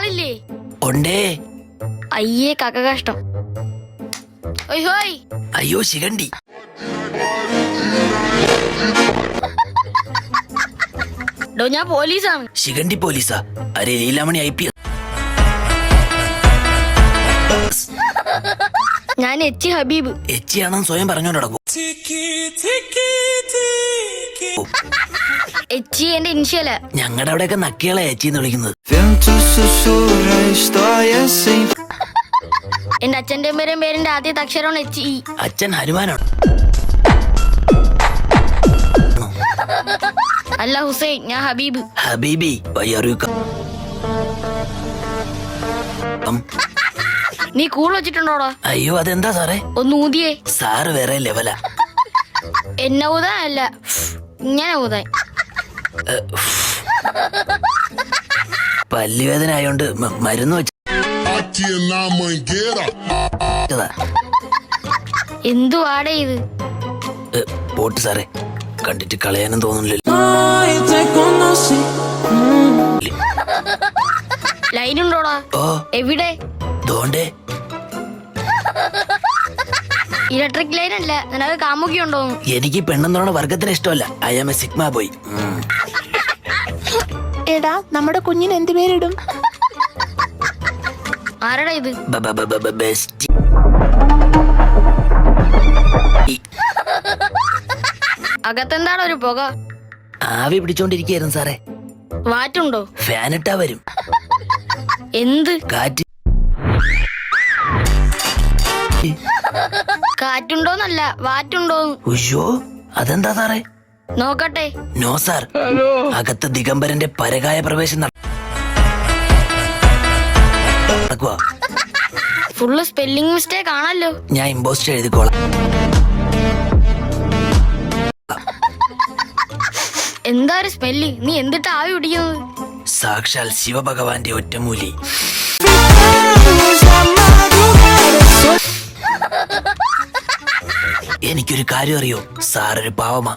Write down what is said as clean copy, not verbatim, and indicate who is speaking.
Speaker 1: ആളില്ലേ?
Speaker 2: ഉണ്ടേ.
Speaker 1: അയ്യേ കക്ക കഷ്ടം. ഓയ് ഹോയ്.
Speaker 2: അയ്യോ ശിഖണ്ഡി.
Speaker 1: ഡോ ഞാൻ പോലീസാണ്.
Speaker 2: ശിഖണ്ഡി പോലീസാ? അരെ ലീലാമണി IPS.
Speaker 1: ഞാൻ എച്ച് ഹബീബ്.
Speaker 2: എച്ചിയാണെന്ന് സ്വയം പറഞ്ഞോണ്ട് നടക്കും.
Speaker 1: എച്ച് എന്റെ ഇനിഷ്യല.
Speaker 2: ഞങ്ങളുടെ അവിടെയൊക്കെ നക്കികളെ എച്ചിന്ന് വിളിക്കുന്നത്.
Speaker 1: എന്റെ അച്ഛന്റെ പേരിന്റെ ആദ്യത്തെ അക്ഷരമാണ് എച്ച് ഇ.
Speaker 2: അച്ഛൻ ഹനുമാനാണ്.
Speaker 1: അല്ല ഹുസൈൻ, ഞാൻ ഹബീബ്.
Speaker 2: ഹബീബി
Speaker 1: നീ കൂൾ വെച്ചിട്ടുണ്ടോടാ?
Speaker 2: അയ്യോ അതെന്താ സാറേ?
Speaker 1: ഒന്ന് ഊതിയേ.
Speaker 2: സാറ് വേറെ ലെവലാ.
Speaker 1: എന്നെ ഊതാൻ അല്ല, ഇങ്ങനെ ഊതാൻ.
Speaker 2: പല്ലുവേദന ആയോണ്ട് മരുന്ന് വെച്ചതാ.
Speaker 1: എന്തുവാടേ ഇത്?
Speaker 2: പോട്ട് സാറേ, കണ്ടിട്ട് കളയാനും തോന്നുന്നില്ലല്ലോ.
Speaker 1: ലൈനുണ്ടോടാ?
Speaker 2: ഓ
Speaker 1: എവിടെ?
Speaker 2: ദോണ്ടേ.
Speaker 1: ഇലക്ട്രിക് ലൈൻ അല്ല, നിനക്ക് കാമുകി ഉണ്ടോ?
Speaker 2: എനിക്ക് പെണ്ണെന്നോണ വർഗത്തിന് ഇഷ്ടമല്ല. I am a sigma boy.
Speaker 3: എടാ, നമ്മുടെ കുഞ്ഞിന് എന്ത് പേരിടും?
Speaker 1: ആരടാ ഇത്?
Speaker 2: ബെസ്റ്റ്.
Speaker 1: അകത്തെന്താണ് ഒരു പുക?
Speaker 2: ആവി പിടിച്ചോണ്ടിരിക്കുകയായിരുന്നു സാറേ.
Speaker 1: വാറ്റുണ്ടോ?
Speaker 2: ഫാനിട്ടാ വരും.
Speaker 1: എന്ത്
Speaker 2: കാറ്റ്?
Speaker 1: കാറ്റുണ്ടോന്നല്ല, വാറ്റുണ്ടോന്ന്.
Speaker 2: ഉയ്യോ, അതെന്താ സാറേ?
Speaker 1: നോക്കട്ടെ.
Speaker 2: നോ സാർ, അകത്ത് ദിഗംബരന്റെ പരകായ പ്രവേശം നടക്കുക.
Speaker 1: ഫുള്ള് സ്പെല്ലിംഗ് മിസ്റ്റേക്ക് ആണല്ലോ.
Speaker 2: ഞാൻ ഇമ്പോസ്റ്റ് എഴുതിക്കോളാം.
Speaker 1: എന്താ ഒരു സ്മെല്ല്? നീ എന്തിട്ട് ആവി പിടിക്കുന്നത്?
Speaker 2: സാക്ഷാൽ ശിവഭഗവാന്റെ ഒറ്റമൂലി. എനിക്കൊരു കാര്യം അറിയോ? സാറൊരു പാവമാ.